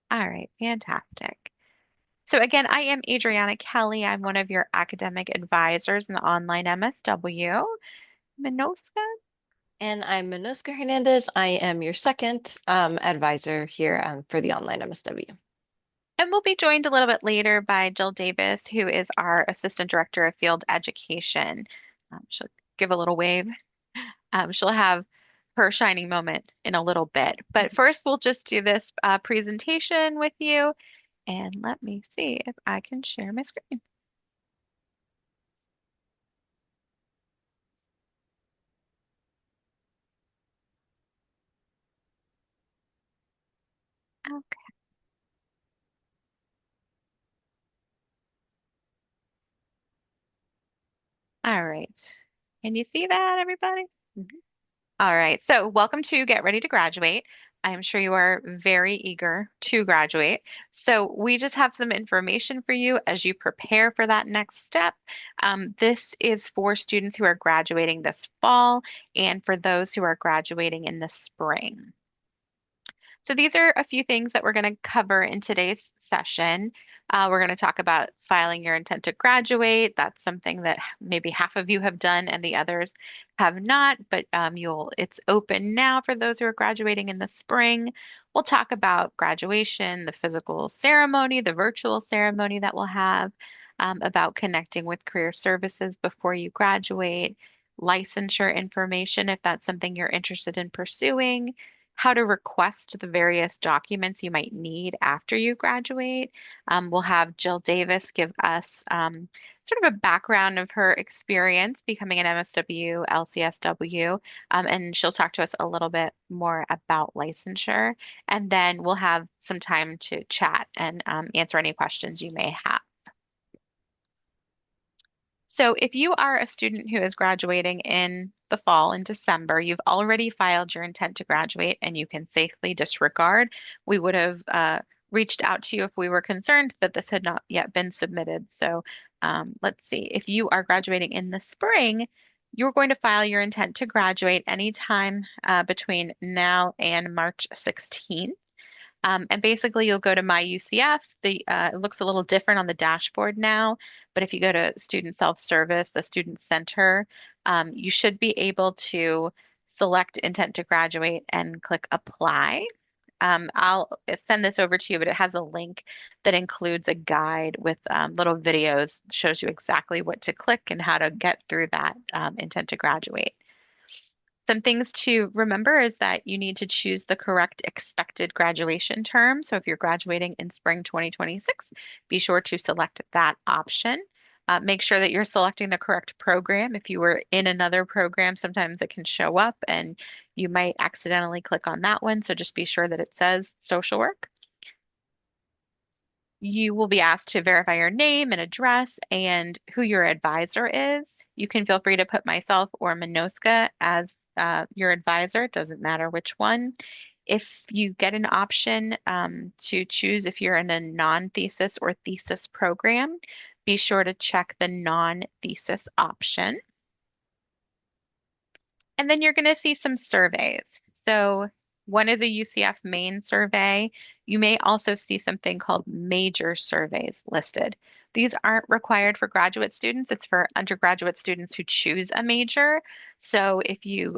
All right, fantastic. So again, I am Adriana Kelly. I'm one of your academic advisors in the online MSW. Minoska, And I'm Manoska Hernandez. I am your second advisor here for the online MSW. and we'll be joined a little bit later by Jill Davis, who is our Assistant Director of Field Education. She'll give a little wave. She'll have her shining moment in a little bit. But first, we'll just do this presentation with you. And let me see if I can share my screen. Okay. All right. Can you see that, everybody? Mhm. All right. So, welcome to Get Ready to Graduate. I'm sure you are very eager to graduate. So, we just have some information for you as you prepare for that next step. This is for students who are graduating this fall and for those who are graduating in the spring. So these are a few things that we're going to cover in today's session. We're going to talk about filing your intent to graduate. That's something that maybe half of you have done and the others have not, but it's open now for those who are graduating in the spring. We'll talk about graduation, the physical ceremony, the virtual ceremony that we'll have, about connecting with career services before you graduate, licensure information if that's something you're interested in pursuing, how to request the various documents you might need after you graduate. We'll have Jill Davis give us sort of a background of her experience becoming an MSW, LCSW, and she'll talk to us a little bit more about licensure. And then we'll have some time to chat and answer any questions you may have. So if you are a student who is graduating in the fall in December, you've already filed your intent to graduate and you can safely disregard. We would have reached out to you if we were concerned that this had not yet been submitted. So let's see. If you are graduating in the spring, you're going to file your intent to graduate anytime between now and March 16th. And basically, you'll go to My UCF. It looks a little different on the dashboard now, but if you go to Student Self-Service, the Student Center, you should be able to select Intent to Graduate and click Apply. I'll send this over to you, but it has a link that includes a guide with little videos, shows you exactly what to click and how to get through that Intent to Graduate. Some things to remember is that you need to choose the correct expected graduation term. So if you're graduating in spring 2026, be sure to select that option. Make sure that you're selecting the correct program. If you were in another program, sometimes it can show up and you might accidentally click on that one. So just be sure that it says social work. You will be asked to verify your name and address and who your advisor is. You can feel free to put myself or Minoska as your advisor. It doesn't matter which one. If you get an option to choose if you're in a non-thesis or thesis program, be sure to check the non-thesis option. And then you're going to see some surveys. So one is a UCF main survey. You may also see something called major surveys listed. These aren't required for graduate students. It's for undergraduate students who choose a major. So if you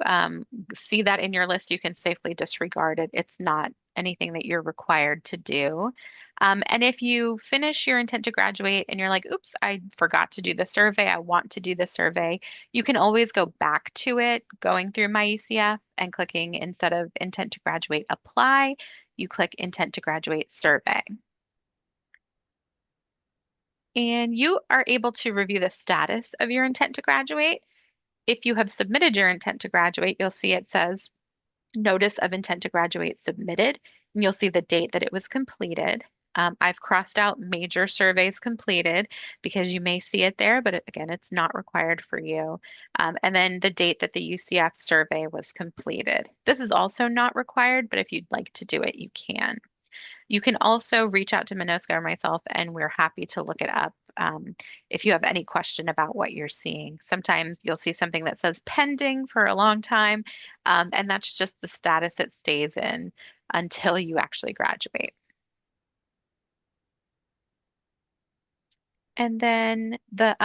see that in your list, you can safely disregard it. It's not anything that you're required to do. And if you finish your intent to graduate and you're like, oops, I forgot to do the survey, I want to do the survey, you can always go back to it, going through My UCF and clicking instead of intent to graduate apply, you click intent to graduate survey. And you are able to review the status of your intent to graduate. If you have submitted your intent to graduate, you'll see it says notice of intent to graduate submitted, and you'll see the date that it was completed. I've crossed out major surveys completed because you may see it there, but again, it's not required for you. And then the date that the UCF survey was completed. This is also not required, but if you'd like to do it, you can. You can also reach out to Minoska or myself, and we're happy to look it up if you have any question about what you're seeing. Sometimes you'll see something that says pending for a long time, and that's just the status it stays in until you actually graduate. And then the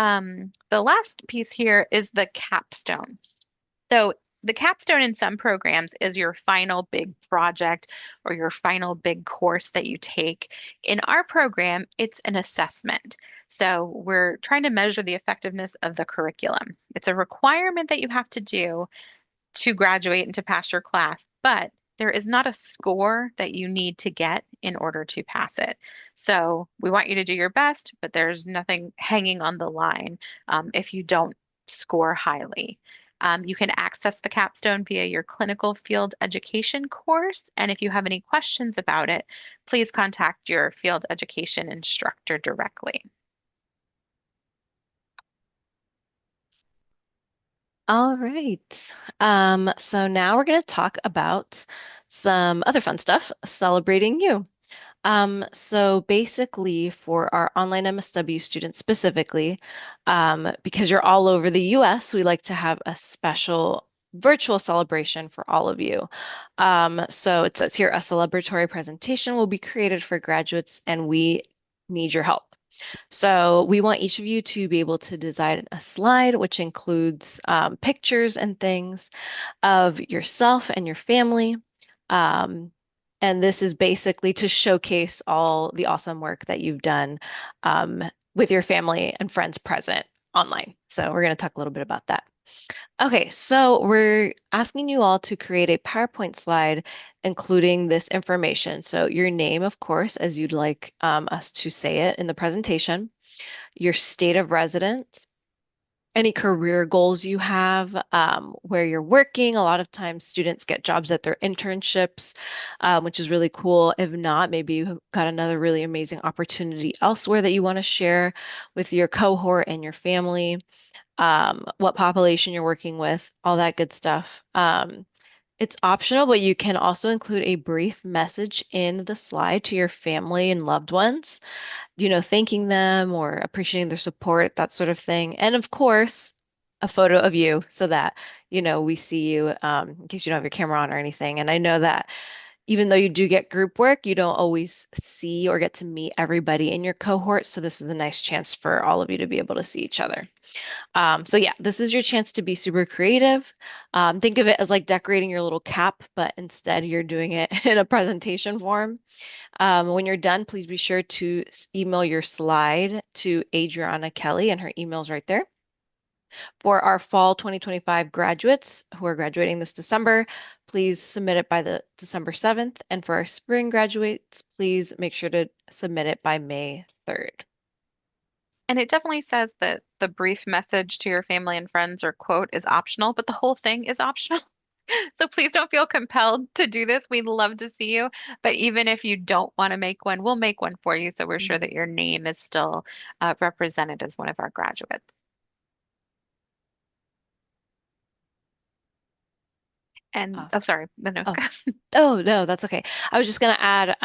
last piece here is the capstone. So the capstone in some programs is your final big project or your final big course that you take. In our program, it's an assessment. So we're trying to measure the effectiveness of the curriculum. It's a requirement that you have to do to graduate and to pass your class, but there is not a score that you need to get in order to pass it. So we want you to do your best, but there's nothing hanging on the line if you don't score highly. You can access the capstone via your clinical field education course. And if you have any questions about it, please contact your field education instructor directly. All right. So now we're going to talk about some other fun stuff, celebrating you. So basically, for our online MSW students specifically, because you're all over the US, we like to have a special virtual celebration for all of you. So it says here, a celebratory presentation will be created for graduates, and we need your help. So we want each of you to be able to design a slide, which includes pictures and things of yourself and your family. Um, and this is basically to showcase all the awesome work that you've done um, with your family and friends present online. So we're going to talk a little bit about that. Okay, so we're asking you all to create a PowerPoint slide including this information. So your name, of course, as you'd like us to say it in the presentation, your state of residence, any career goals you have, where you're working. A lot of times students get jobs at their internships, which is really cool. If not, maybe you got another really amazing opportunity elsewhere that you want to share with your cohort and your family, what population you're working with, all that good stuff. It's optional, but you can also include a brief message in the slide to your family and loved ones, thanking them or appreciating their support, that sort of thing. And of course, a photo of you so that, we see you in case you don't have your camera on or anything. And I know that even though you do get group work, you don't always see or get to meet everybody in your cohort. So this is a nice chance for all of you to be able to see each other. So yeah, this is your chance to be super creative. Think of it as like decorating your little cap, but instead you're doing it in a presentation form. When you're done, please be sure to email your slide to Adriana Kelly, and her email's right there. For our fall 2025 graduates who are graduating this December, please submit it by the December 7th. And for our spring graduates, please make sure to submit it by May 3rd. And it definitely says that the brief message to your family and friends or quote is optional, but the whole thing is optional. So please don't feel compelled to do this. We'd love to see you. But even if you don't want to make one, we'll make one for you. So we're sure Mhm. that your name is still represented as one of our graduates. And oh, Awesome. sorry, Oh, Minoska. oh no, that's okay. I was just going to add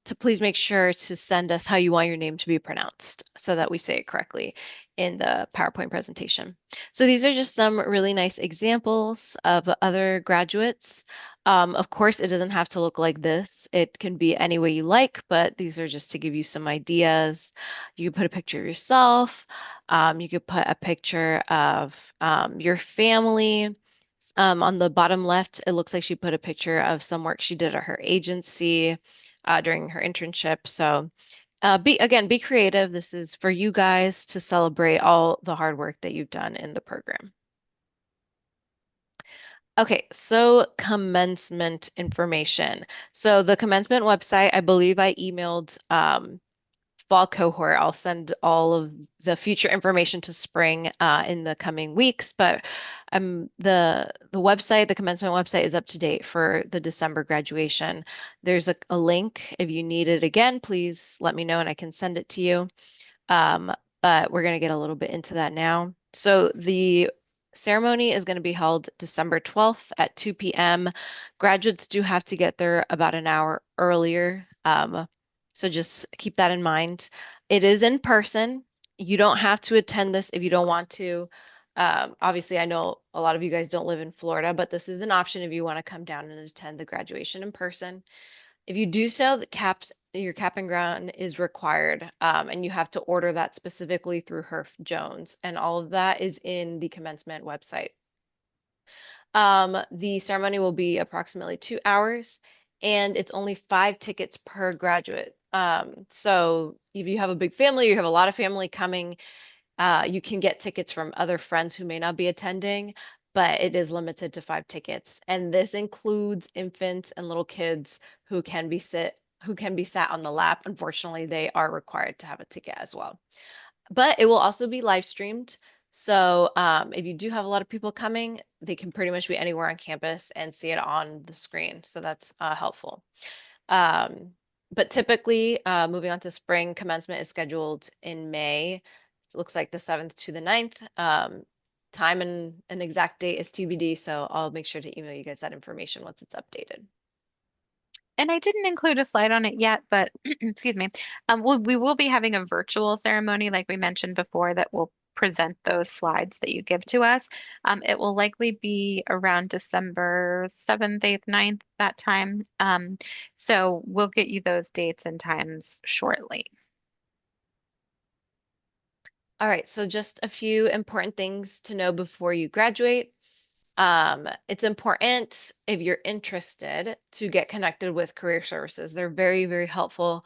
to please make sure to send us how you want your name to be pronounced so that we say it correctly in the PowerPoint presentation. So these are just some really nice examples of other graduates. Of course, it doesn't have to look like this. It can be any way you like, but these are just to give you some ideas. You could put a picture of yourself. You could put a picture of your family. On the bottom left, it looks like she put a picture of some work she did at her agency during her internship. So be creative. This is for you guys to celebrate all the hard work that you've done in the program. Okay, so commencement information. So the commencement website, I believe I emailed fall cohort. I'll send all of the future information to spring in the coming weeks, but the commencement website is up to date for the December graduation. There's a link. If you need it again, please let me know and I can send it to you. Um, but we're going to get a little bit into that now. So the ceremony is going to be held December 12th at 2 p.m. Graduates do have to get there about an hour earlier. So just keep that in mind. It is in person. You don't have to attend this if you don't want to. Obviously, I know a lot of you guys don't live in Florida, but this is an option if you want to come down and attend the graduation in person. If you do so, the your cap and gown is required, and you have to order that specifically through Herf Jones, and all of that is in the commencement website. The ceremony will be approximately 2 hours, and it's only 5 tickets per graduate. So if you have a big family, you have a lot of family coming, you can get tickets from other friends who may not be attending, but it is limited to 5 tickets. And this includes infants and little kids who can be sat on the lap. Unfortunately, they are required to have a ticket as well. But it will also be live streamed. So if you do have a lot of people coming, they can pretty much be anywhere on campus and see it on the screen. So that's helpful. Um, but typically, moving on to spring, commencement is scheduled in May. It looks like the 7th to the 9th. Time and an exact date is TBD, so I'll make sure to email you guys that information once it's updated. And I didn't include a slide on it yet, but excuse me. We will be having a virtual ceremony, like we mentioned before, that will present those slides that you give to us. It will likely be around December 7th, 8th, 9th, that time. So we'll get you those dates and times shortly. All right, so just a few important things to know before you graduate. It's important if you're interested to get connected with career services. They're very, very helpful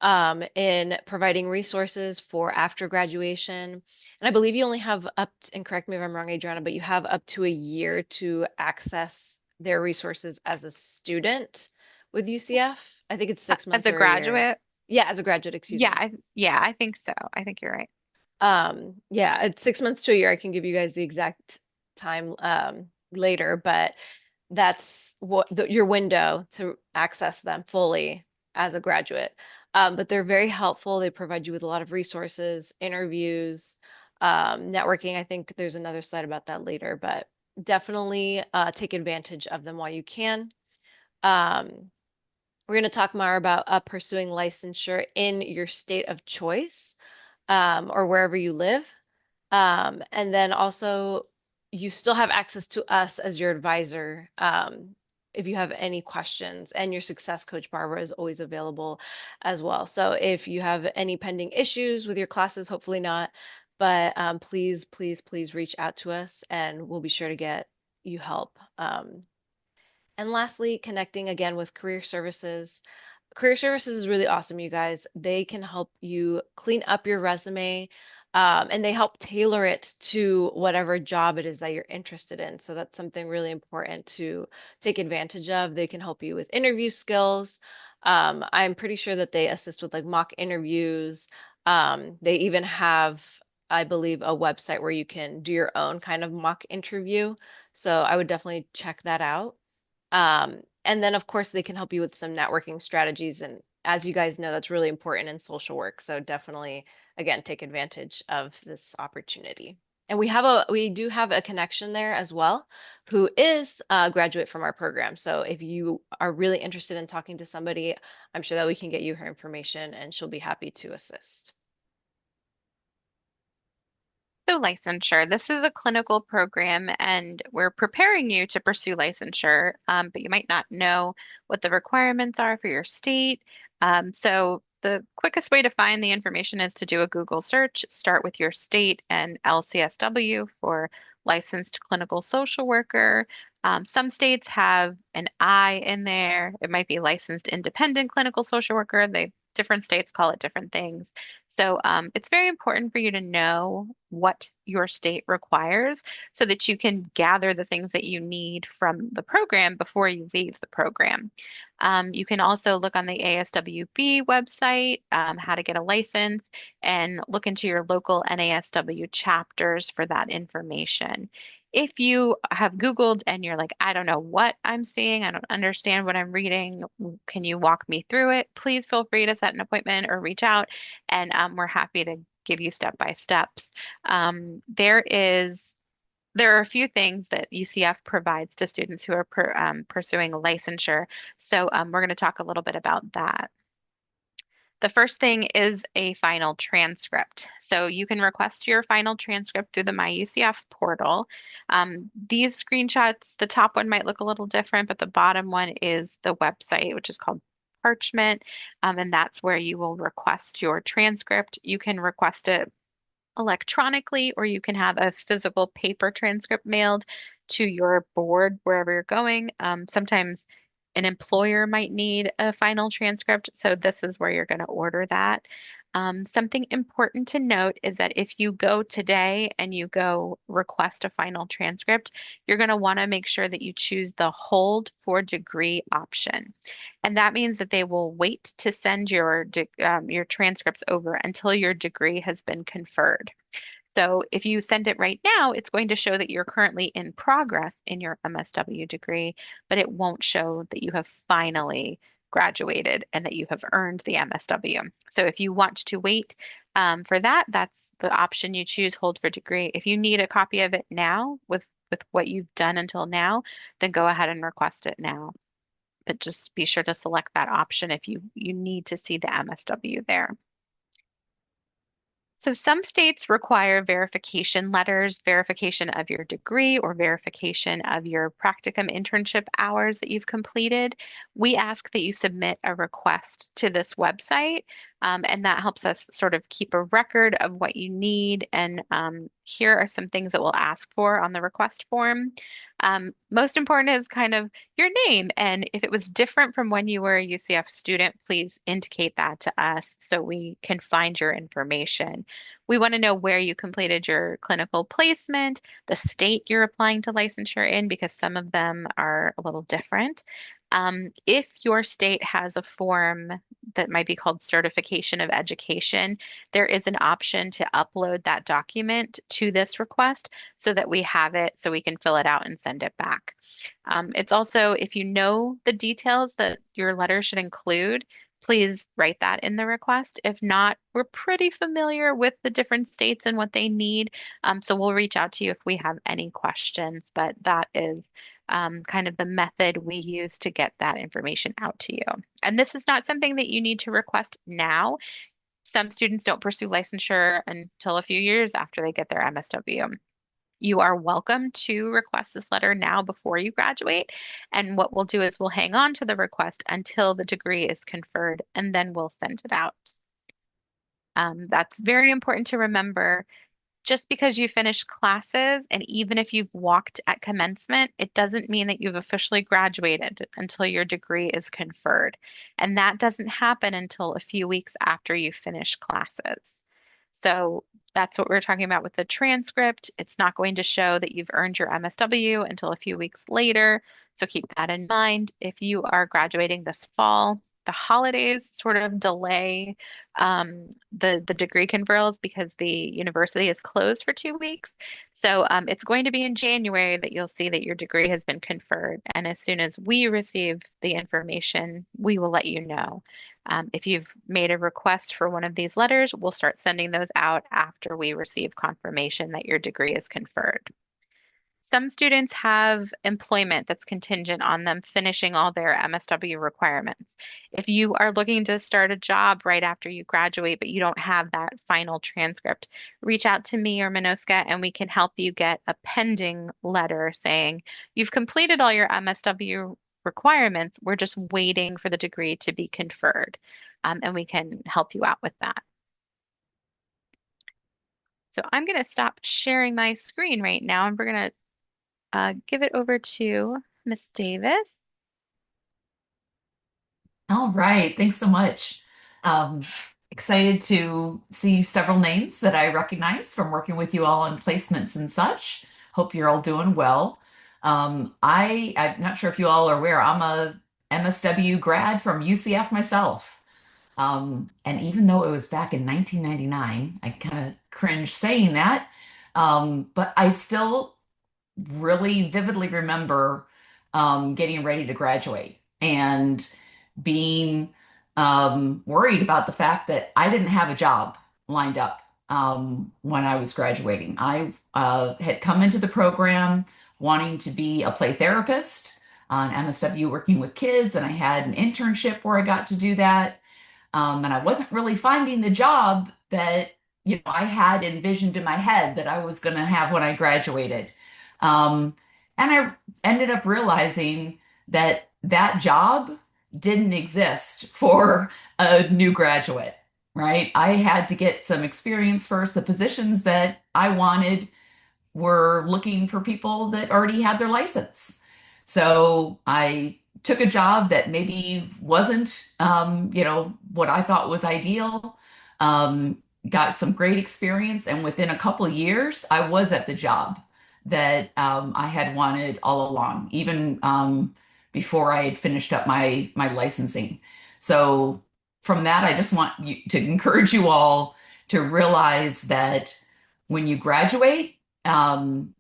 in providing resources for after graduation. And I believe you only have and correct me if I'm wrong, Adriana, but you have up to a year to access their resources as a student with UCF. I think it's six As months a or a year. graduate, Yeah, as a graduate, excuse me. yeah, I think so. I think you're right. Yeah, it's 6 months to a year. I can give you guys the exact time later, but that's your window to access them fully as a graduate. But they're very helpful. They provide you with a lot of resources, interviews, networking. I think there's another slide about that later, but definitely take advantage of them while you can. Um, we're going to talk more about pursuing licensure in your state of choice, or wherever you live. And then also, you still have access to us as your advisor, if you have any questions, and your success coach, Barbara, is always available as well. So if you have any pending issues with your classes, hopefully not, but please, please, please reach out to us and we'll be sure to get you help. And lastly, connecting again with career services. Career services is really awesome, you guys. They can help you clean up your resume, and they help tailor it to whatever job it is that you're interested in. So that's something really important to take advantage of. They can help you with interview skills. I'm pretty sure that they assist with like mock interviews. They even have, I believe, a website where you can do your own kind of mock interview. So I would definitely check that out. And then, of course, they can help you with some networking strategies. And as you guys know, that's really important in social work. So definitely, again, take advantage of this opportunity. And we do have a connection there as well, who is a graduate from our program. So if you are really interested in talking to somebody, I'm sure that we can get you her information and she'll be happy to assist. So licensure, this is a clinical program and we're preparing you to pursue licensure, but you might not know what the requirements are for your state. So the quickest way to find the information is to do a Google search, start with your state and LCSW for licensed clinical social worker. Some states have an I in there. It might be licensed independent clinical social worker. Different states call it different things. So it's very important for you to know what your state requires so that you can gather the things that you need from the program before you leave the program. You can also look on the ASWB website, how to get a license, and look into your local NASW chapters for that information. If you have Googled and you're like, I don't know what I'm seeing, I don't understand what I'm reading, can you walk me through it? Please feel free to set an appointment or reach out, and we're happy to give you step by steps. There are a few things that UCF provides to students who are pursuing licensure. So we're going to talk a little bit about that. The first thing is a final transcript. So you can request your final transcript through the MyUCF portal. These screenshots, the top one might look a little different, but the bottom one is the website, which is called parchment, and that's where you will request your transcript. You can request it electronically, or you can have a physical paper transcript mailed to your board wherever you're going. Sometimes an employer might need a final transcript, so this is where you're going to order that. Something important to note is that if you go today and you go request a final transcript, you're going to want to make sure that you choose the hold for degree option. And that means that they will wait to send your transcripts over until your degree has been conferred. So if you send it right now, it's going to show that you're currently in progress in your MSW degree, but it won't show that you have finally graduated and that you have earned the MSW. So if you want to wait for that, that's the option you choose, hold for degree. If you need a copy of it now with what you've done until now, then go ahead and request it now. But just be sure to select that option if you need to see the MSW there. So some states require verification letters, verification of your degree, or verification of your practicum internship hours that you've completed. We ask that you submit a request to this website, and that helps us sort of keep a record of what you need. And here are some things that we'll ask for on the request form. Most important is kind of your name. And if it was different from when you were a UCF student, please indicate that to us so we can find your information. We want to know where you completed your clinical placement, the state you're applying to licensure in, because some of them are a little different. If your state has a form that might be called Certification of Education, there is an option to upload that document to this request so that we have it so we can fill it out and send it back. It's also, if you know the details that your letter should include, please write that in the request. If not, we're pretty familiar with the different states and what they need. So we'll reach out to you if we have any questions, but that is kind of the method we use to get that information out to you. And this is not something that you need to request now. Some students don't pursue licensure until a few years after they get their MSW. You are welcome to request this letter now before you graduate. And what we'll do is we'll hang on to the request until the degree is conferred, and then we'll send it out. That's very important to remember. Just because you finish classes and even if you've walked at commencement, it doesn't mean that you've officially graduated until your degree is conferred. And that doesn't happen until a few weeks after you finish classes. So that's what we're talking about with the transcript. It's not going to show that you've earned your MSW until a few weeks later. So keep that in mind. If you are graduating this fall, the holidays sort of delay the degree conferrals because the university is closed for 2 weeks. So it's going to be in January that you'll see that your degree has been conferred. And as soon as we receive the information, we will let you know. If you've made a request for one of these letters, we'll start sending those out after we receive confirmation that your degree is conferred. Some students have employment that's contingent on them finishing all their MSW requirements. If you are looking to start a job right after you graduate, but you don't have that final transcript, reach out to me or Minoska and we can help you get a pending letter saying you've completed all your MSW requirements. We're just waiting for the degree to be conferred, and we can help you out with that. So I'm going to stop sharing my screen right now and we're going to give it over to Miss Davis. All right, thanks so much. Um, Excited to see several names that I recognize from working with you all on placements and such. Hope you're all doing well. I'm not sure if you all are aware, I'm a MSW grad from UCF myself. And even though it was back in 1999, I kind of cringe saying that, but I still really vividly remember getting ready to graduate and being worried about the fact that I didn't have a job lined up when I was graduating. I had come into the program wanting to be a play therapist on MSW working with kids, and I had an internship where I got to do that. And I wasn't really finding the job that I had envisioned in my head that I was going to have when I graduated. Um, and I ended up realizing that that job didn't exist for a new graduate, right? I had to get some experience first. The positions that I wanted were looking for people that already had their license. So I took a job that maybe wasn't, what I thought was ideal. Um, got some great experience, and within a couple of years, I was at the job that I had wanted all along, even before I had finished up my licensing. So from that, I just want you to encourage you all to realize that when you graduate, um,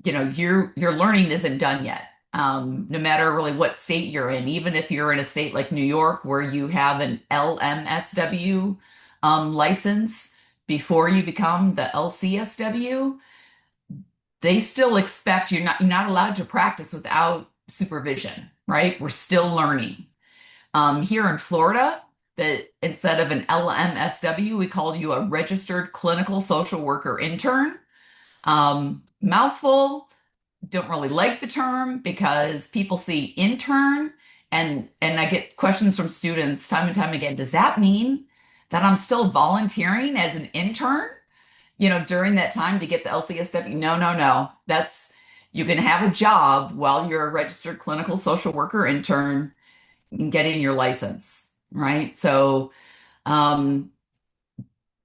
your learning isn't done yet. No matter really what state you're in, even if you're in a state like New York where you have an LMSW license before you become the LCSW, they still expect you're not allowed to practice without supervision, right? We're still learning. Here in Florida, that instead of an LMSW, we call you a registered clinical social worker intern. Mouthful, don't really like the term because people see intern, and I get questions from students time and time again. Does that mean that I'm still volunteering as an intern, during that time to get the LCSW? No, no, no. You can have a job while you're a registered clinical social worker intern and getting your license, right? So, um,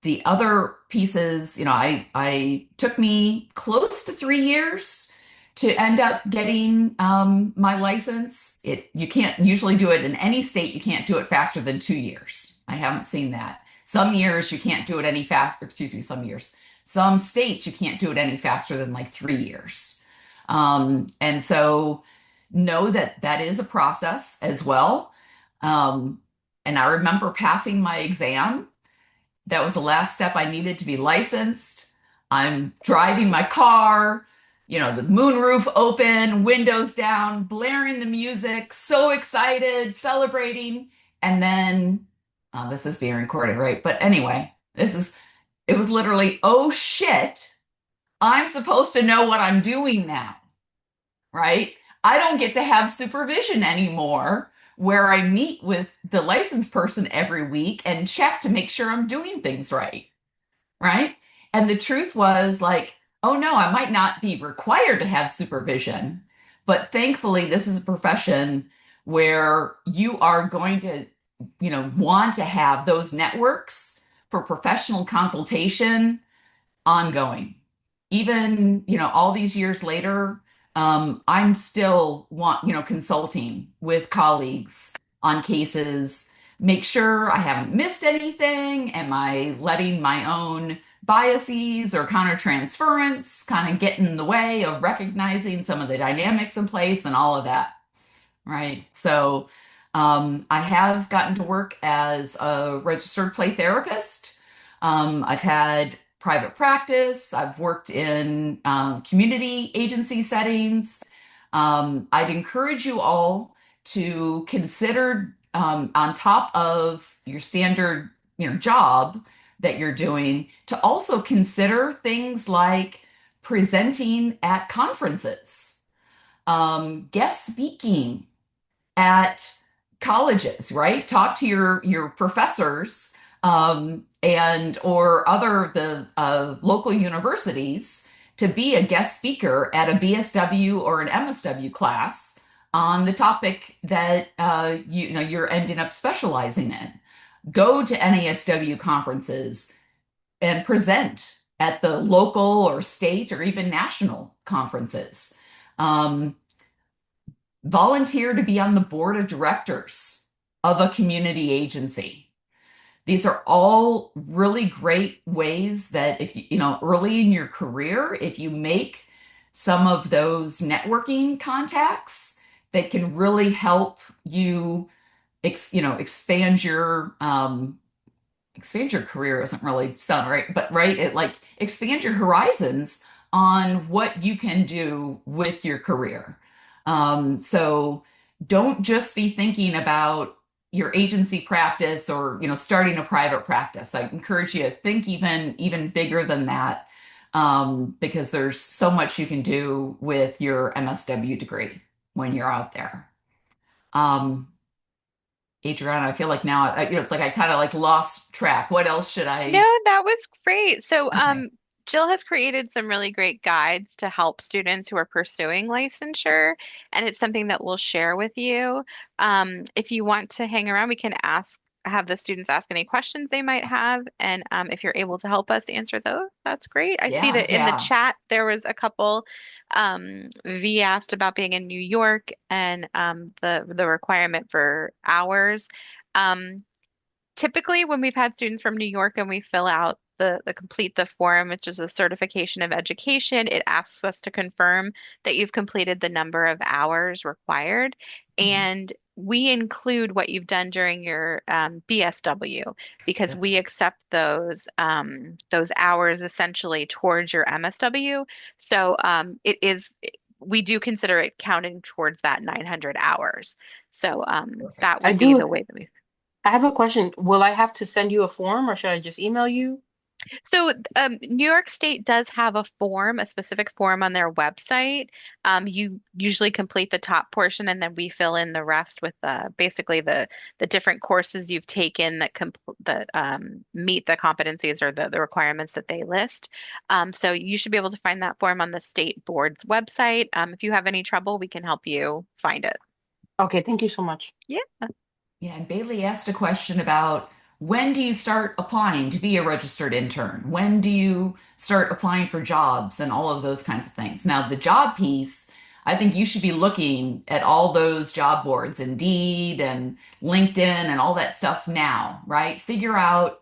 the other pieces, I took me close to 3 years to end up getting my license. You can't usually do it in any state. You can't do it faster than 2 years. I haven't seen that. Some years you can't do it any faster. Excuse me, some years. Some states you can't do it any faster than like 3 years. And so know that that is a process as well. Um, and I remember passing my exam. That was the last step I needed to be licensed. I'm driving my car, the moonroof open, windows down, blaring the music, so excited, celebrating. And then, this is being recorded, right? But anyway, it was literally, oh shit, I'm supposed to know what I'm doing now, right? I don't get to have supervision anymore where I meet with the licensed person every week and check to make sure I'm doing things right, right? And the truth was like, oh no, I might not be required to have supervision, but thankfully this is a profession where you are going to, want to have those networks for professional consultation ongoing. Even, all these years later, I'm still consulting with colleagues on cases, make sure I haven't missed anything. Am I letting my own biases or countertransference kind of get in the way of recognizing some of the dynamics in place and all of that, right? So I have gotten to work as a registered play therapist. I've had private practice. I've worked in community agency settings. I'd encourage you all to consider, on top of your standard, job that you're doing, to also consider things like presenting at conferences, guest speaking at colleges, right? Talk to your professors, and or other the local universities to be a guest speaker at a BSW or an MSW class on the topic that you're ending up specializing in. Go to NASW conferences and present at the local or state or even national conferences. Um, Volunteer to be on the board of directors of a community agency. These are all really great ways that if early in your career, if you make some of those networking contacts that can really help you, expand your career isn't really sound right, but right, it like expand your horizons on what you can do with your career. So don't just be thinking about your agency practice or starting a private practice. I encourage you to think even bigger than that, because there's so much you can do with your MSW degree when you're out there. Um, Adriana, I feel like now, it's like I kind of like lost track. What else should No, I? that was great. So, Okay. Jill has created some really great guides to help students who are pursuing licensure, and it's something that we'll share with you. If you want to hang around, we can have the students ask any questions they might have, and if you're able to help us answer those, that's great. I see Yeah, that in the yeah. chat there was a couple. V asked about being in New York and the requirement for hours. Um, Typically, when we've had students from New York and we fill out the complete the form, which is a certification of education, it asks us to confirm that you've completed the number of hours required. Mhm. And we include what you've done during your BSW because That's we nice. accept those hours essentially towards your MSW. So we do consider it counting towards that 900 hours. So Perfect. that I would be do. the way that we. I have a question. Will I have to send you a form or should I just email you? So, New York State does have a form, a specific form on their website. You usually complete the top portion, and then we fill in the rest with basically the different courses you've taken that meet the competencies or the requirements that they list. So you should be able to find that form on the state board's website. If you have any trouble, we can help you find it. Okay, thank you so much. Yeah. Yeah, and Bailey asked a question about when do you start applying to be a registered intern? When do you start applying for jobs and all of those kinds of things? Now, the job piece, I think you should be looking at all those job boards, Indeed and LinkedIn and all that stuff now, right? Figure out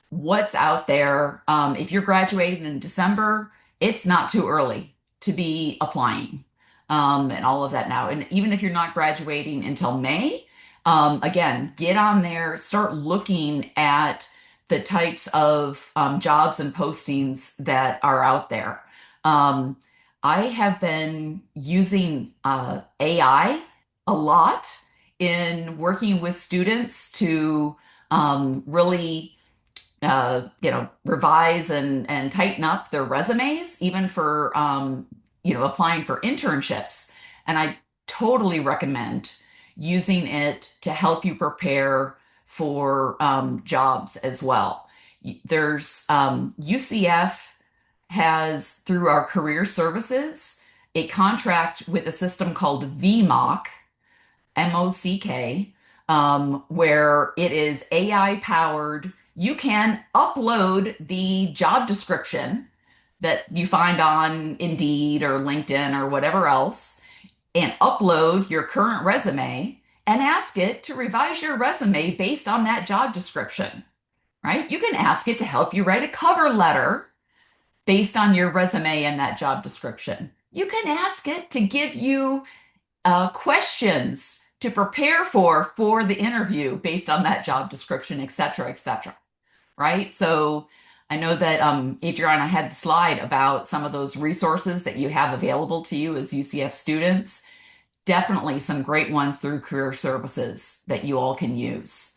what's out there. If you're graduating in December, it's not too early to be applying and all of that now. And even if you're not graduating until May, again, get on there, start looking at the types of jobs and postings that are out there. Um, I have been using AI a lot in working with students to really revise and tighten up their resumes, even for, applying for internships. And I totally recommend using it to help you prepare for jobs as well. There's UCF has, through our career services, a contract with a system called VMock, MOCK, where it is AI powered. You can upload the job description that you find on Indeed or LinkedIn or whatever else, and upload your current resume and ask it to revise your resume based on that job description, right? You can ask it to help you write a cover letter based on your resume and that job description. You can ask it to give you questions to prepare for the interview based on that job description, et cetera, et cetera. Right? So I know that Adriana had the slide about some of those resources that you have available to you as UCF students. Definitely some great ones through career services that you all can use.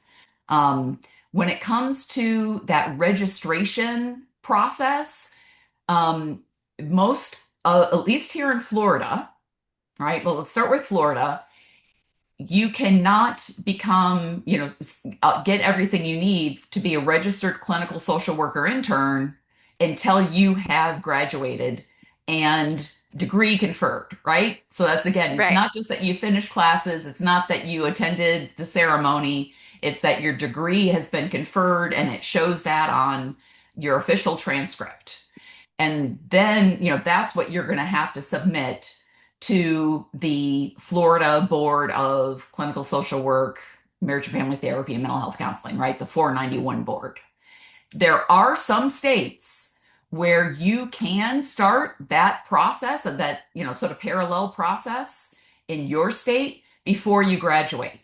When it comes to that registration process, um, most, at least here in Florida, right? Well, let's start with Florida. You cannot become, get everything you need to be a registered clinical social worker intern until you have graduated and degree conferred, right? So that's again, it's Right. not just that you finished classes, it's not that you attended the ceremony, it's that your degree has been conferred and it shows that on your official transcript. And then, that's what you're going to have to submit to the Florida Board of Clinical Social Work, Marriage and Family Therapy, and Mental Health Counseling, right? The 491 board. There are some states where you can start that process of that, sort of parallel process in your state before you graduate.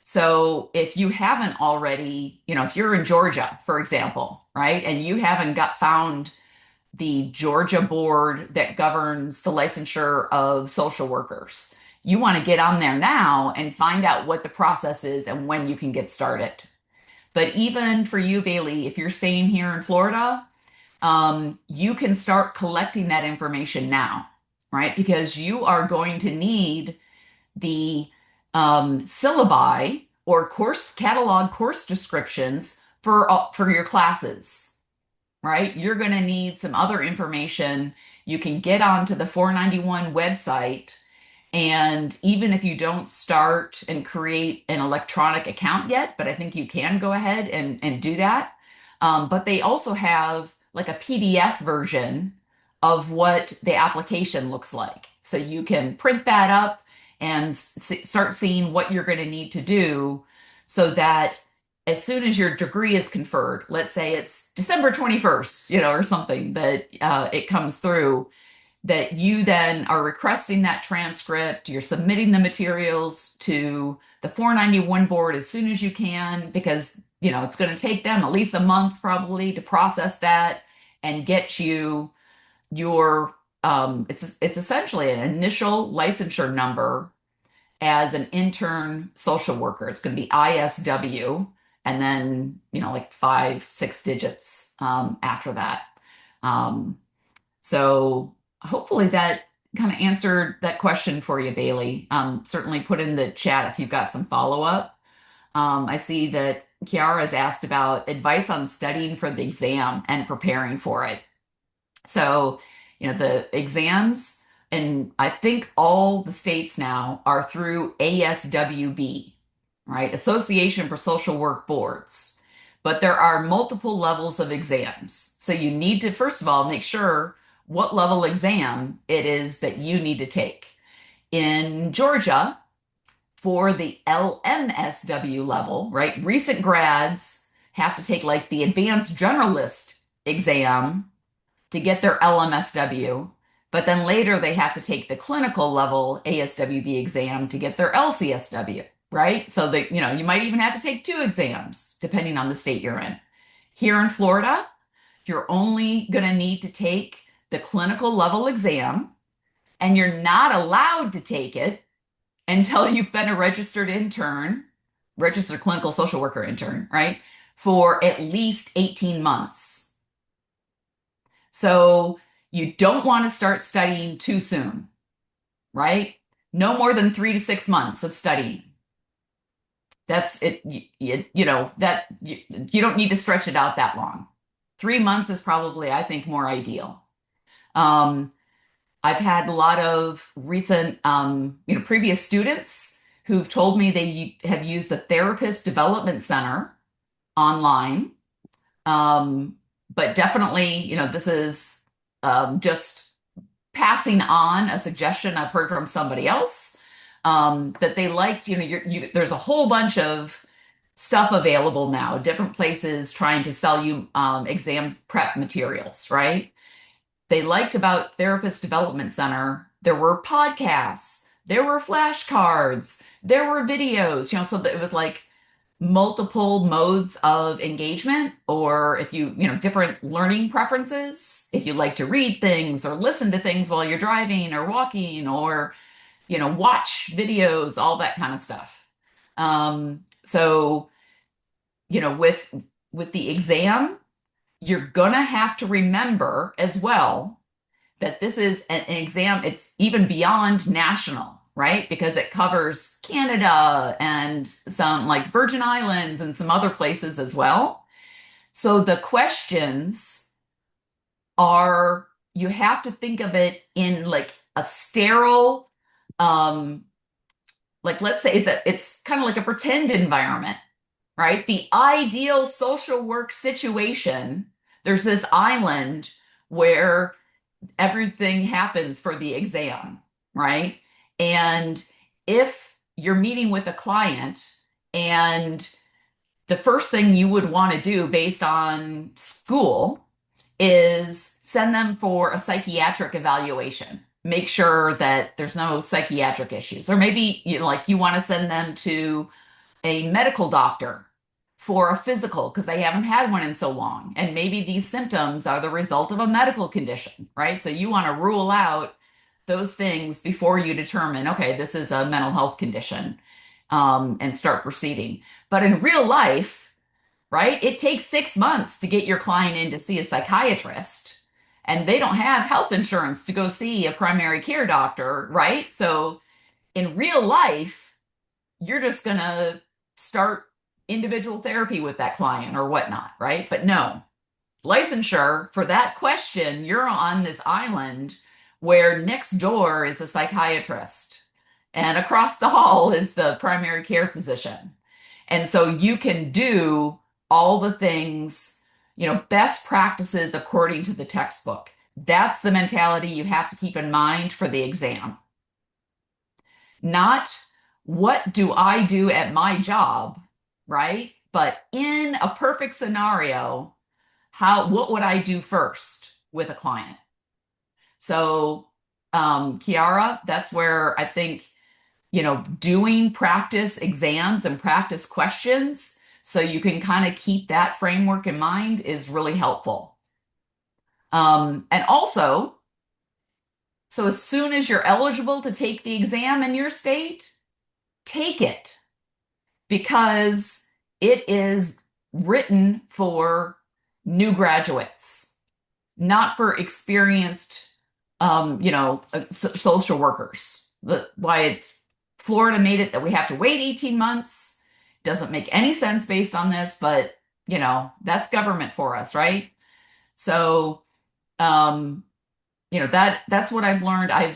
So if you haven't already, if you're in Georgia, for example, right, and you haven't got found the Georgia board that governs the licensure of social workers. You want to get on there now and find out what the process is and when you can get started. But even for you, Bailey, if you're staying here in Florida, you can start collecting that information now, right? Because you are going to need the syllabi or course catalog course descriptions for your classes, right? You're going to need some other information. You can get onto the 491 website, and even if you don't start and create an electronic account yet, but I think you can go ahead and do that. But they also have like a PDF version of what the application looks like. So you can print that up and start seeing what you're going to need to do so that as soon as your degree is conferred, let's say it's December 21st, or something that it comes through, that you then are requesting that transcript, you're submitting the materials to the 491 board as soon as you can, because it's going to take them at least a month probably to process that and get you your it's essentially an initial licensure number as an intern social worker. It's going to be ISW, and then like 5, 6 digits after that. Um, so hopefully that kind of answered that question for you, Bailey. Certainly put in the chat if you've got some follow-up. I see that Kiara has asked about advice on studying for the exam and preparing for it. So, the exams, and I think all the states now are through ASWB, right? Association for Social Work Boards. But there are multiple levels of exams. So you need to, first of all, make sure what level exam it is that you need to take. In Georgia, for the LMSW level, right? Recent grads have to take like the advanced generalist exam to get their LMSW, but then later they have to take the clinical level ASWB exam to get their LCSW, right? So that, you might even have to take 2 exams depending on the state you're in. Here in Florida, you're only going to need to take the clinical level exam, and you're not allowed to take it until you've been a registered intern, registered clinical social worker intern, right? For at least 18 months. So you don't want to start studying too soon, right? No more than 3 to 6 months of studying. That's it. That you don't need to stretch it out that long. 3 months is probably, I think, more ideal. I've had a lot of recent, previous students who've told me they have used the Therapist Development Center online. But definitely, this is just passing on a suggestion I've heard from somebody else, that they liked. There's a whole bunch of stuff available now, different places trying to sell you exam prep materials, right? They liked about Therapist Development Center, there were podcasts, there were flashcards, there were videos, so that it was like multiple modes of engagement, or if different learning preferences, if you like to read things or listen to things while you're driving or walking, or watch videos, all that kind of stuff. So with the exam, you're gonna have to remember as well that this is an exam. It's even beyond national, right? Because it covers Canada and some like Virgin Islands and some other places as well. So the questions are, you have to think of it in like a sterile, like let's say it's kind of like a pretend environment, right? The ideal social work situation, there's this island where everything happens for the exam, right? And if you're meeting with a client and the first thing you would want to do based on school is send them for a psychiatric evaluation, make sure that there's no psychiatric issues, or maybe you want to send them to a medical doctor for a physical because they haven't had one in so long. And maybe these symptoms are the result of a medical condition, right? So you want to rule out those things before you determine, okay, this is a mental health condition, and start proceeding. But in real life, right, it takes 6 months to get your client in to see a psychiatrist, and they don't have health insurance to go see a primary care doctor, right? So in real life, you're just going to start individual therapy with that client or whatnot, right? But no, licensure for that question, you're on this island where next door is a psychiatrist and across the hall is the primary care physician. And so you can do all the things, best practices according to the textbook. That's the mentality you have to keep in mind for the exam. Not what do I do at my job, right? But in a perfect scenario, what would I do first with a client? So, Kiara, that's where I think, doing practice exams and practice questions so you can kind of keep that framework in mind is really helpful. And also, so as soon as you're eligible to take the exam in your state, take it because it is written for new graduates, not for experienced, social workers. Florida made it that we have to wait 18 months. Doesn't make any sense based on this, but that's government for us, right? So, that's what I've learned. I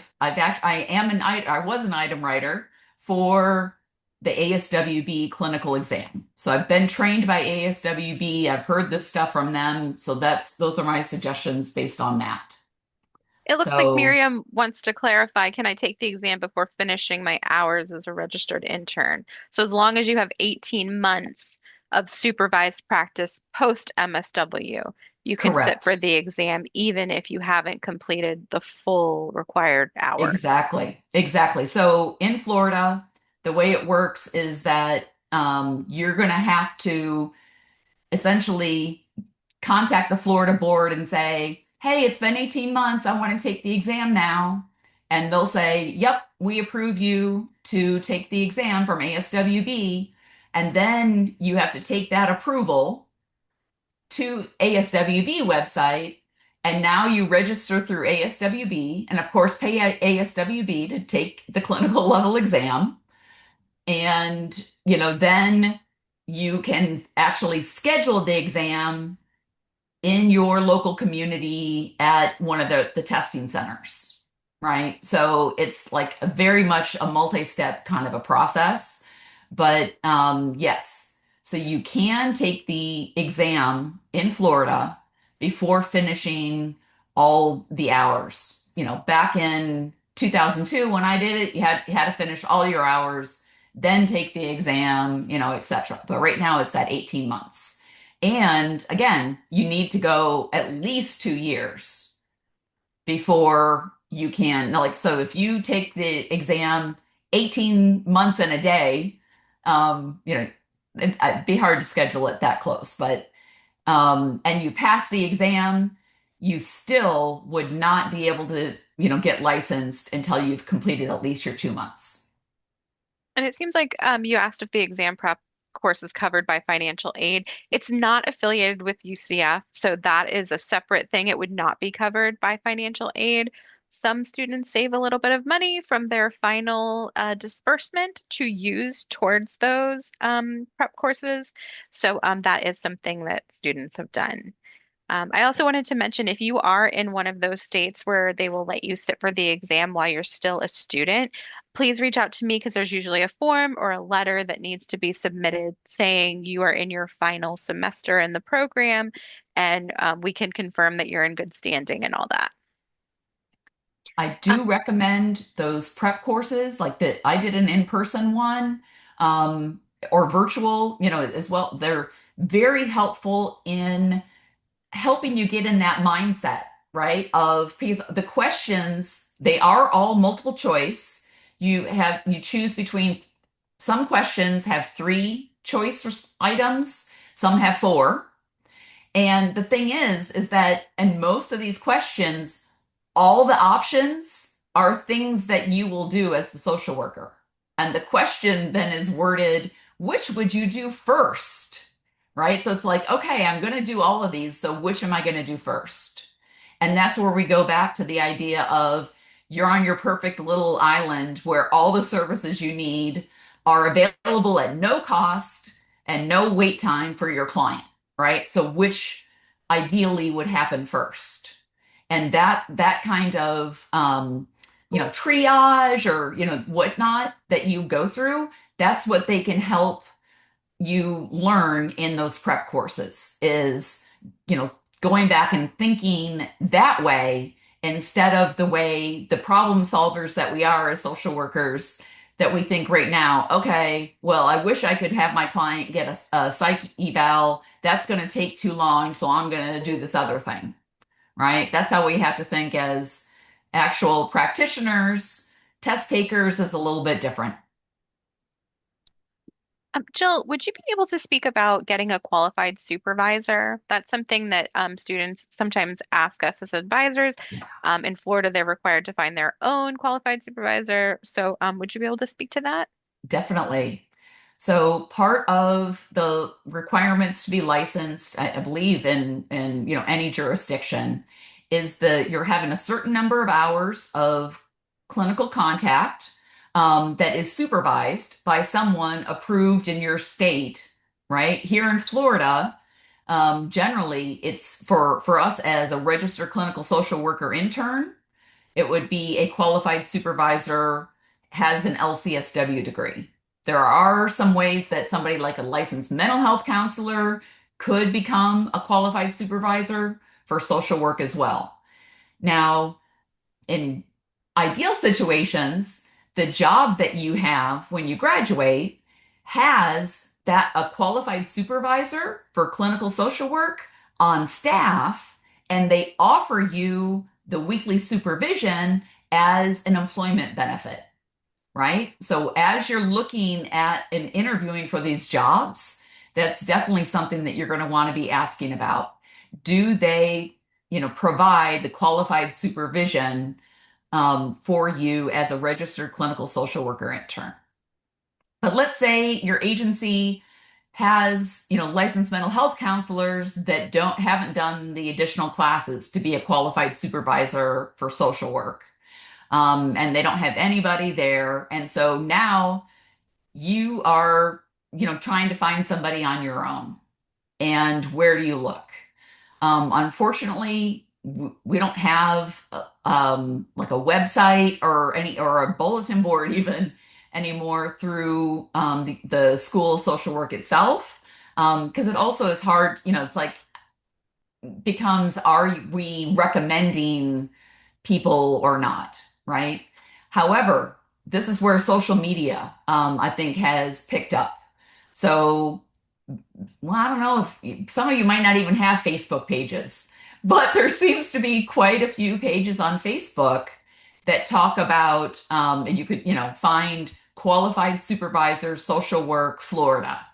was an item writer for the ASWB clinical exam. So I've been trained by ASWB. I've heard this stuff from them. So those are my suggestions based on that. It looks like So Miriam wants to clarify, can I take the exam before finishing my hours as a registered intern? So as long as you have 18 months of supervised practice post MSW, you can sit for correct. the exam even if you haven't completed the full required hours. Exactly. Exactly. So in Florida, the way it works is that you're going to have to essentially contact the Florida board and say, hey, it's been 18 months. I want to take the exam now. And they'll say, yep, we approve you to take the exam from ASWB. And then you have to take that approval to ASWB website. And now you register through ASWB and, of course, pay ASWB to take the clinical level exam. And, then you can actually schedule the exam in your local community at one of the testing centers, right? So it's like very much a multi-step kind of a process. But yes, so you can take the exam in Florida before finishing all the hours. Back in 2002 when I did it, you had to finish all your hours, then take the exam, etc. But right now it's at 18 months. And again, you need to go at least 2 years before you can, like, so if you take the exam 18 months and a day, it'd be hard to schedule it that close, but, and you pass the exam, you still would not be able to, get licensed until you've completed at least your 2 months. And it seems like you asked if the exam prep course is covered by financial aid. It's not affiliated with UCF, so that is a separate thing. It would not be covered by financial aid. Some students save a little bit of money from their final disbursement to use towards those prep courses. So that is something that students have done. I also wanted to mention if you are in one of those states where they will let you sit for the exam while you're still a student, please reach out to me because there's usually a form or a letter that needs to be submitted saying you are in your final semester in the program, and we can confirm that you're in good standing and all that. I Uh, do recommend those prep courses, like that I did an in-person one, or virtual, as well. They're very helpful in helping you get in that mindset, right? Because the questions, they are all multiple choice. You choose between some questions have three choice items, some have four. And the thing is that in most of these questions, all the options are things that you will do as the social worker. And the question then is worded, which would you do first? Right? So it's like, okay, I'm going to do all of these. So which am I going to do first? And that's where we go back to the idea of you're on your perfect little island where all the services you need are available at no cost and no wait time for your client, right? So which ideally would happen first? And that kind of triage or whatnot that you go through, that's what they can help you learn in those prep courses is, going back and thinking that way instead of the way the problem solvers that we are as social workers that we think right now, okay, well, I wish I could have my client get a psych eval. That's going to take too long, so I'm going to do this other thing, right? That's how we have to think as actual practitioners. Test takers is a little bit different. Jill, would you be able to speak about getting a qualified supervisor? That's something that students sometimes ask us as advisors. In Florida, they're required to find their own qualified supervisor. So, would you be able to speak to that? Definitely. So part of the requirements to be licensed, I believe in any jurisdiction, is that you're having a certain number of hours of clinical contact that is supervised by someone approved in your state, right? Here in Florida, generally it's for us as a registered clinical social worker intern, it would be a qualified supervisor has an LCSW degree. There are some ways that somebody like a licensed mental health counselor could become a qualified supervisor for social work as well. Now, in ideal situations, the job that you have when you graduate has that a qualified supervisor for clinical social work on staff, and they offer you the weekly supervision as an employment benefit, right? So as you're looking at and interviewing for these jobs, that's definitely something that you're going to want to be asking about. Do they, provide the qualified supervision for you as a registered clinical social worker intern? But let's say your agency has, licensed mental health counselors that haven't done the additional classes to be a qualified supervisor for social work. And they don't have anybody there. And so now you are, trying to find somebody on your own. And where do you look? Unfortunately, we don't have like a website or a bulletin board even anymore through the school of social work itself, because it also is hard. It's like becomes, are we recommending people or not, right? However, this is where social media, I think, has picked up. So, well, I don't know if some of you might not even have Facebook pages, but there seems to be quite a few pages on Facebook that talk about, and you could, find qualified supervisor, social work, Florida,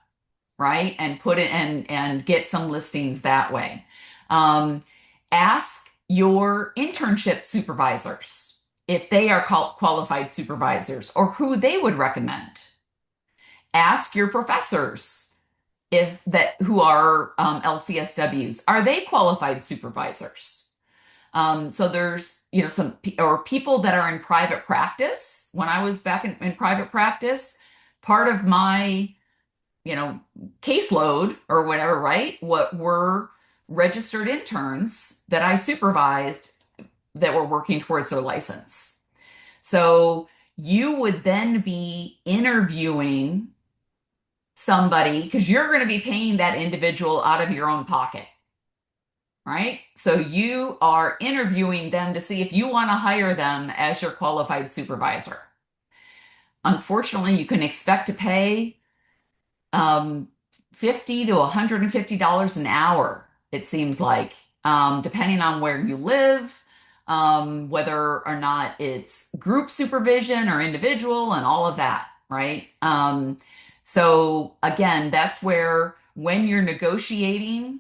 right? And put it and get some listings that way. Ask your internship supervisors if they are qualified supervisors or who they would recommend. Ask your professors if that who are LCSWs, are they qualified supervisors? So there's some or people that are in private practice. When I was back in private practice, part of my caseload or whatever, right? What were registered interns that I supervised that were working towards their license. So you would then be interviewing somebody because you're going to be paying that individual out of your own pocket, right? So you are interviewing them to see if you want to hire them as your qualified supervisor. Unfortunately, you can expect to pay $50 to $150 an hour, it seems like, depending on where you live, whether or not it's group supervision or individual and all of that, right? So again, that's where when you're negotiating,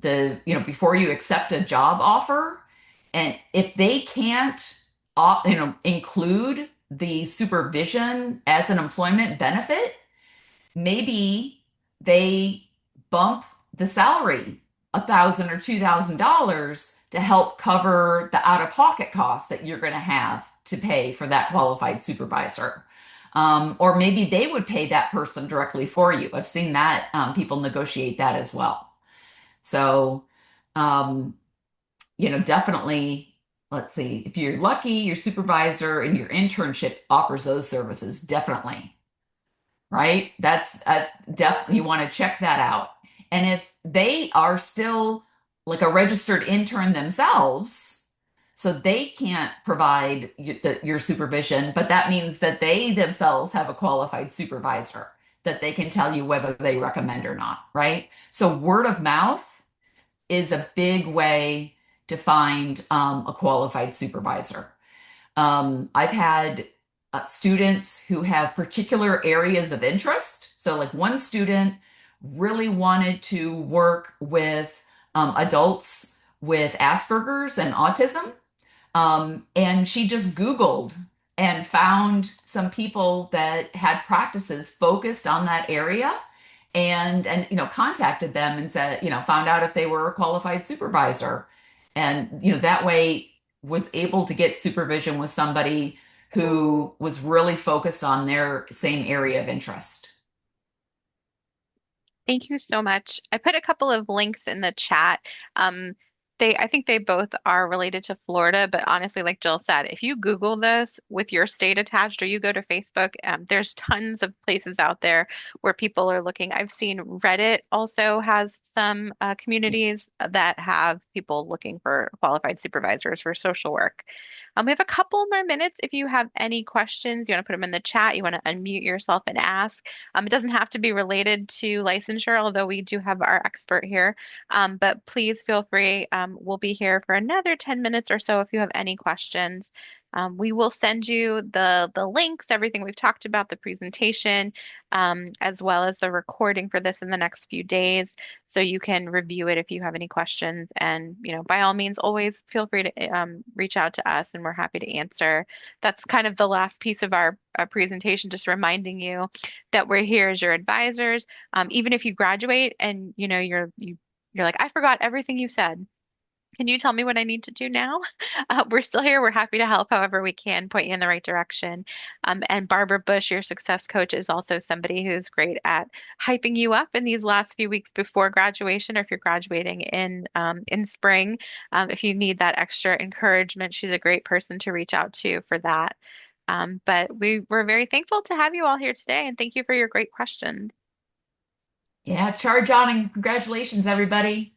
before you accept a job offer, and if they can't, include the supervision as an employment benefit, maybe they bump the salary $1,000 or $2,000 to help cover the out-of-pocket costs that you're going to have to pay for that qualified supervisor. Or maybe they would pay that person directly for you. I've seen that people negotiate that as well. So, um, definitely, let's see, if you're lucky, your supervisor and your internship offers those services, definitely, right? That's definitely, you want to check that out. And if they are still like a registered intern themselves, so they can't provide your supervision, but that means that they themselves have a qualified supervisor that they can tell you whether they recommend or not, right? So word of mouth is a big way to find a qualified supervisor. I've had students who have particular areas of interest. So, like one student really wanted to work with adults with Asperger's and autism. And she just Googled and found some people that had practices focused on that area and contacted them and said, found out if they were a qualified supervisor. And that way was able to get supervision with somebody who was really focused on their same area of interest. Thank you so much. I put a couple of links in the chat. Um, I think they both are related to Florida, but honestly, like Jill said, if you Google this with your state attached or you go to Facebook, there's tons of places out there where people are looking. I've seen Reddit also has some communities that have people looking for qualified supervisors for social work. We have a couple more minutes. If you have any questions, you want to put them in the chat, you want to unmute yourself and ask. It doesn't have to be related to licensure, although we do have our expert here. But please feel free. We'll be here for another 10 minutes or so if you have any questions. We will send you the links, everything we've talked about, the presentation, as well as the recording for this in the next few days, so you can review it if you have any questions. And by all means, always feel free to reach out to us, and we're happy to answer. That's kind of the last piece of our presentation, just reminding you that we're here as your advisors. Even if you graduate and you're like, I forgot everything you said. Can you tell me what I need to do now? We're still here. We're happy to help however we can, point you in the right direction. And Barbara Bush, your success coach, is also somebody who's great at hyping you up in these last few weeks before graduation, or if you're graduating in spring. If you need that extra encouragement, she's a great person to reach out to for that. But we're very thankful to have you all here today, and thank you for your great questions. Yeah, charge on and congratulations, everybody.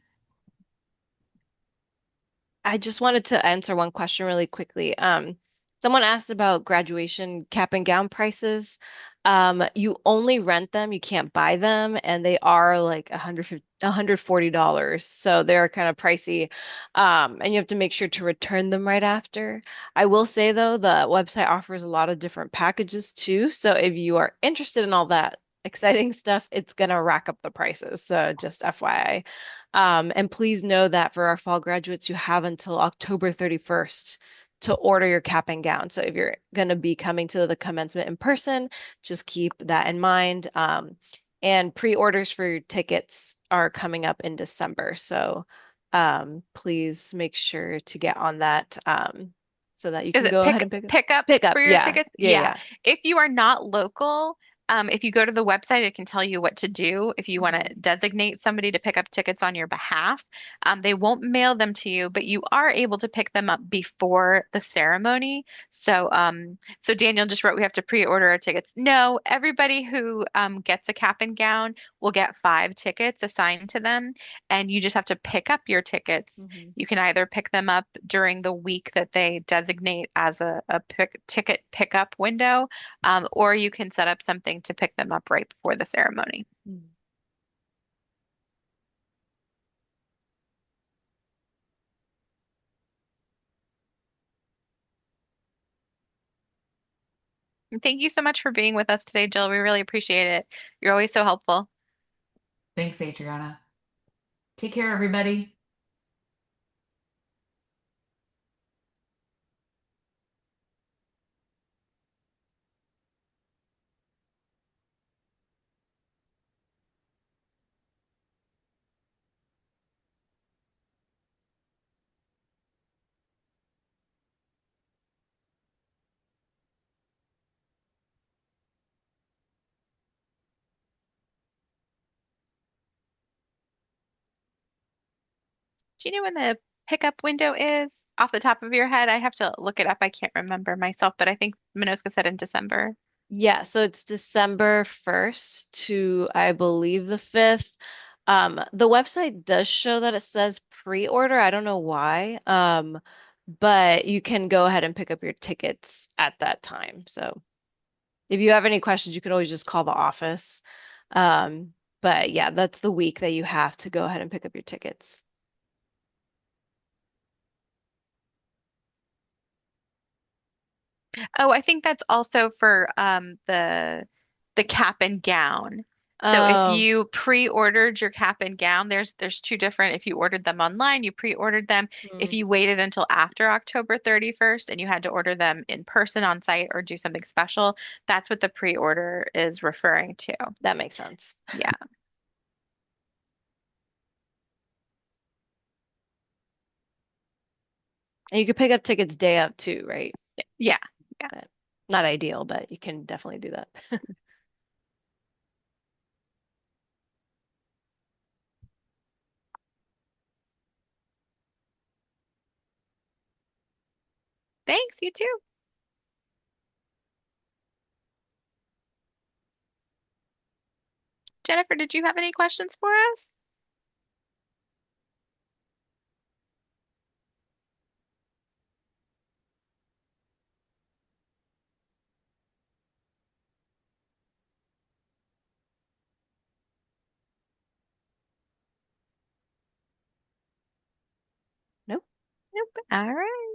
I just wanted to answer one question really quickly. Someone asked about graduation cap and gown prices. You only rent them, you can't buy them, and they are like $140. So they're kind of pricey. And you have to make sure to return them right after. I will say though, the website offers a lot of different packages too. So if you are interested in all that exciting stuff, it's gonna rack up the prices. So just FYI. And please know that for our fall graduates, you have until October 31st to order your cap and gown. So if you're going to be coming to the commencement in person, just keep that in mind. And pre-orders for your tickets are coming up in December. So please make sure to get on that so that you Is can it go ahead and pick up. pick up Pick up, for your yeah, tickets? yeah, Yeah. yeah. If you are not local, if you go to the website, it can tell you what to do if you want to Mhm. designate somebody to pick up tickets on your behalf. They won't mail them to you, but you are able to pick them up before the ceremony. So Daniel just wrote, we have to pre-order our tickets. No, everybody who gets a cap and gown will get 5 tickets assigned to them, and you just have to pick up your tickets. Mhm. You can either pick them up during the week that they designate as a ticket pickup window, or you can set up something to pick them up right before the ceremony. Mhm. And thank you so much for being with us today, Jill. We really appreciate it. You're always so helpful. Thanks, Adriana. Take care, everybody. Do you know when the pickup window is off the top of your head? I have to look it up. I can't remember myself, but I think Minoska said in December. Yeah, so it's December 1st to, I believe, the 5th. The website does show that it says pre-order. I don't know why. But you can go ahead and pick up your tickets at that time. So if you have any questions, you can always just call the office. But yeah, that's the week that you have to go ahead and pick up your tickets. Oh, I think that's also for the cap and gown. So if Oh, you pre-ordered your cap and gown, there's two different. If you ordered them online, you pre-ordered them. If hmm, you waited until after October 31st and you had to order them in person on site or do something special, that's what the pre-order is referring to. that makes sense. Yeah. And you can pick up tickets day of too, right? Yeah. Yeah. But not ideal, but you can definitely do that. Thanks, you too. Jennifer, did you have any questions for us? Nope. Nope. All right.